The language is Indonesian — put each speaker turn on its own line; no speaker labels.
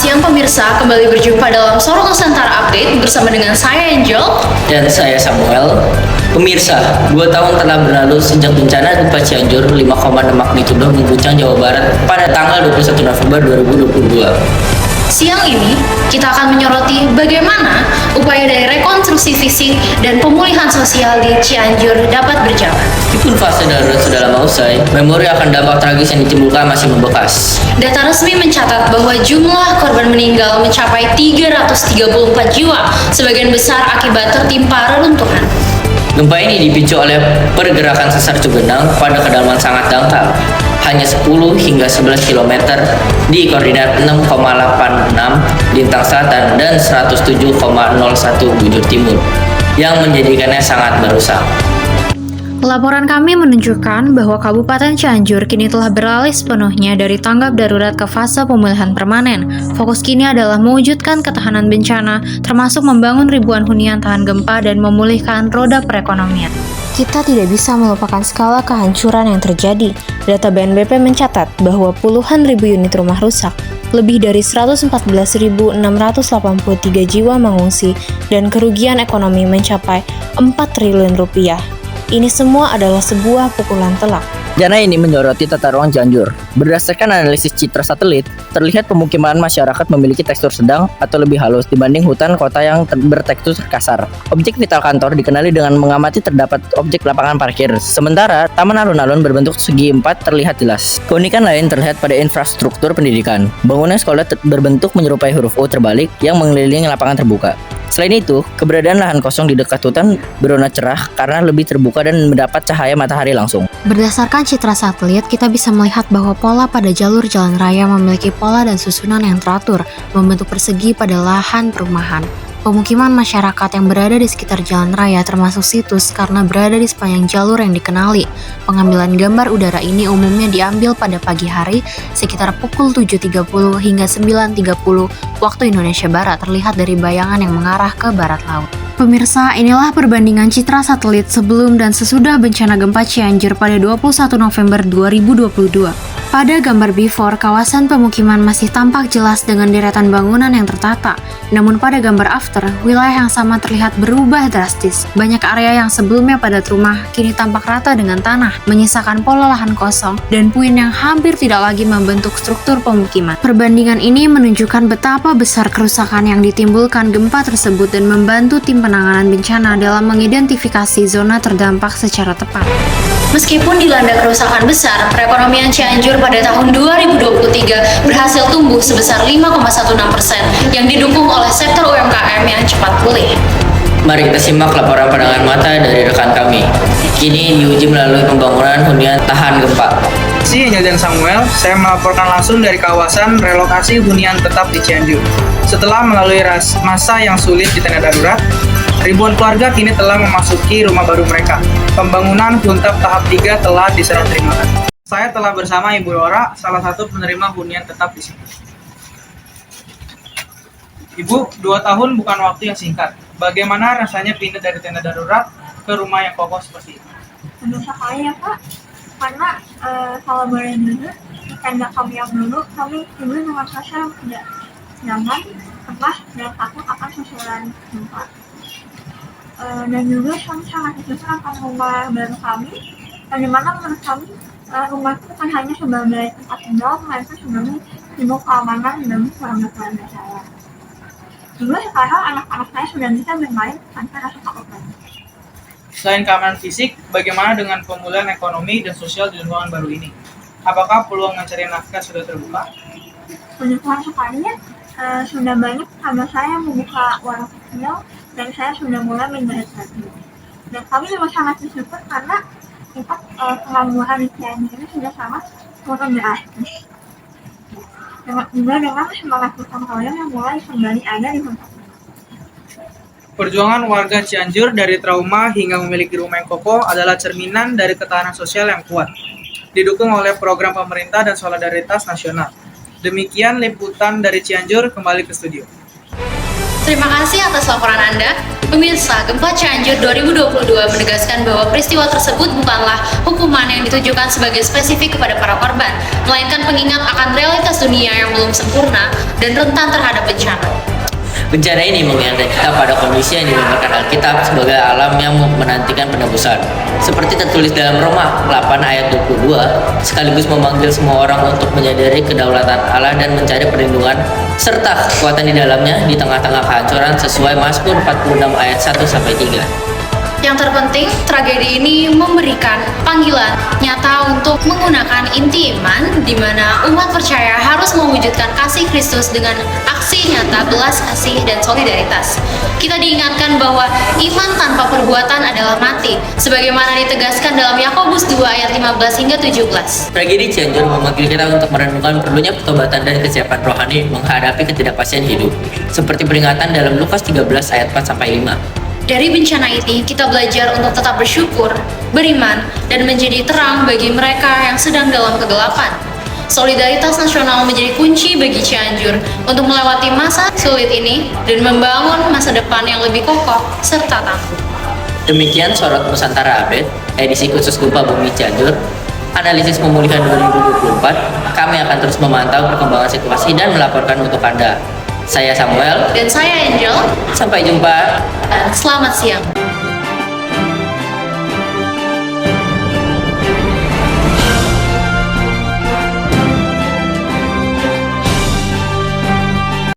siang pemirsa, kembali berjumpa dalam Sorong Nusantara Update bersama dengan saya Angel.
Dan saya Samuel. Pemirsa, 2 tahun telah berlalu sejak bencana gempa Cianjur 5,6 magnitudo mengguncang Jawa Barat pada tanggal 21 November 2022.
Siang ini, kita akan menyoroti bagaimana upaya dari rekonstruksi fisik dan pemulihan sosial di Cianjur dapat berjalan.
Meskipun fase darurat sudah lama usai, memori akan dampak tragis yang ditimbulkan masih membekas.
Data resmi mencatat bahwa jumlah korban meninggal mencapai 334 jiwa, sebagian besar akibat tertimpa reruntuhan.
Gempa ini dipicu oleh pergerakan sesar Cugenang pada kedalaman sangat dangkal, hanya 10 hingga 11 km di koordinat 6,86 lintang selatan dan 107,01 bujur timur, yang menjadikannya sangat merusak.
Laporan kami menunjukkan bahwa Kabupaten Cianjur kini telah beralih sepenuhnya dari tanggap darurat ke fase pemulihan permanen. Fokus kini adalah mewujudkan ketahanan bencana, termasuk membangun ribuan hunian tahan gempa dan memulihkan roda perekonomian. Kita tidak bisa melupakan skala kehancuran yang terjadi. Data BNPB mencatat bahwa puluhan ribu unit rumah rusak, lebih dari 114.683 jiwa mengungsi, dan kerugian ekonomi mencapai 4 triliun rupiah. Ini semua adalah sebuah pukulan telak.
Dana ini menyoroti tata ruang Cianjur. Berdasarkan analisis citra satelit, terlihat pemukiman masyarakat memiliki tekstur sedang atau lebih halus dibanding hutan kota yang bertekstur kasar. Objek vital kantor dikenali dengan mengamati terdapat objek lapangan parkir, sementara taman alun-alun berbentuk segi empat terlihat jelas. Keunikan lain terlihat pada infrastruktur pendidikan. Bangunan sekolah berbentuk menyerupai huruf U terbalik yang mengelilingi lapangan terbuka. Selain itu, keberadaan lahan kosong di dekat hutan berwarna cerah karena lebih terbuka dan mendapat cahaya matahari langsung.
Berdasarkan citra satelit, kita bisa melihat bahwa pola pada jalur jalan raya memiliki pola dan susunan yang teratur, membentuk persegi pada lahan perumahan. Pemukiman masyarakat yang berada di sekitar jalan raya termasuk situs karena berada di sepanjang jalur yang dikenali. Pengambilan gambar udara ini umumnya diambil pada pagi hari sekitar pukul 7.30 hingga 9.30 waktu Indonesia Barat, terlihat dari bayangan yang mengarah ke barat laut. Pemirsa, inilah perbandingan citra satelit sebelum dan sesudah bencana gempa Cianjur pada 21 November 2022. Pada gambar before, kawasan pemukiman masih tampak jelas dengan deretan bangunan yang tertata. Namun pada gambar after, wilayah yang sama terlihat berubah drastis. Banyak area yang sebelumnya padat rumah kini tampak rata dengan tanah, menyisakan pola lahan kosong dan puing yang hampir tidak lagi membentuk struktur pemukiman. Perbandingan ini menunjukkan betapa besar kerusakan yang ditimbulkan gempa tersebut dan membantu tim penanganan bencana dalam mengidentifikasi zona terdampak secara tepat. Meskipun dilanda kerusakan besar, perekonomian Cianjur pada tahun 2023 berhasil tumbuh sebesar 5,16% yang didukung oleh sektor UMKM yang cepat pulih.
Mari kita simak laporan pandangan mata dari rekan kami. Kini diuji melalui pembangunan hunian tahan gempa.
Si Angel dan Samuel, saya melaporkan langsung dari kawasan relokasi hunian tetap di Cianjur. Setelah melalui masa yang sulit di tenda darurat, ribuan keluarga kini telah memasuki rumah baru mereka. Pembangunan Huntap tahap 3 telah diserah terimakan. Saya telah bersama Ibu Lora, salah satu penerima hunian tetap di sini. Ibu, 2 tahun bukan waktu yang singkat. Bagaimana rasanya pindah dari tenda darurat ke rumah yang kokoh seperti ini?
Tentu sekali ya Pak, karena kalau boleh jujur, di tenda kami yang dulu, kami tidur dengan rasa yang tidak nyaman, cemas, dan takut akan susulan gempa. Dan juga kami sangat bersyukur akan rumah baru kami, dan dimana menurut kami rumah itu bukan hanya sebagai tempat tinggal, melainkan sebagai simbol keamanan dan keselamatan saya. Juga sekarang anak-anak saya sudah bisa bermain tanpa rasa takut lagi.
Selain keamanan fisik, bagaimana dengan pemulihan ekonomi dan sosial di lingkungan baru ini? Apakah peluang mencari nafkah sudah terbuka?
Puji Tuhan sekalinya, sudah banyak teman saya membuka warung kecil dan saya sudah mulai menjahit lagi. Dan kami juga sangat bersyukur karena tingkat pengangguran di Cianjur ini sudah sangat turun drastis. Juga dengan semangat gotong royong yang mulai kembali ada di tempat.
Perjuangan warga Cianjur dari trauma hingga memiliki rumah yang kokoh adalah cerminan dari ketahanan sosial yang kuat, didukung oleh program pemerintah dan solidaritas nasional. Demikian liputan dari Cianjur, kembali ke studio.
Terima kasih atas laporan Anda. Pemirsa, gempa Cianjur 2022 menegaskan bahwa peristiwa tersebut bukanlah hukuman yang ditujukan sebagai spesifik kepada para korban, melainkan pengingat akan realitas dunia yang belum sempurna dan rentan terhadap bencana.
Bencana ini mengingatkan kita pada kondisi yang digambarkan Alkitab sebagai alam yang menantikan penebusan. Seperti tertulis dalam Roma 8 ayat 22, sekaligus memanggil semua orang untuk menyadari kedaulatan Allah dan mencari perlindungan serta kekuatan di dalamnya di tengah-tengah kehancuran sesuai Mazmur 46 ayat 1-3.
Yang terpenting, tragedi ini memberikan panggilan nyata untuk menggunakan inti iman, di mana umat percaya harus mewujudkan kasih Kristus dengan aksi nyata belas kasih dan solidaritas. Kita diingatkan bahwa iman tanpa perbuatan adalah mati, sebagaimana ditegaskan dalam Yakobus 2 ayat 15 hingga 17.
Tragedi Cianjur memanggil kita untuk merenungkan perlunya pertobatan dan kesiapan rohani menghadapi ketidakpastian hidup, seperti peringatan dalam Lukas 13 ayat 4-5.
Dari bencana ini, kita belajar untuk tetap bersyukur, beriman, dan menjadi terang bagi mereka yang sedang dalam kegelapan. Solidaritas nasional menjadi kunci bagi Cianjur untuk melewati masa sulit ini dan membangun masa depan yang lebih kokoh serta tangguh.
Demikian Sorot Nusantara Update, edisi khusus Gempa Bumi Cianjur, analisis pemulihan 2024. Kami akan terus memantau perkembangan situasi dan melaporkan untuk Anda. Saya Samuel.
Dan saya Angel.
Sampai jumpa.
Dan selamat siang.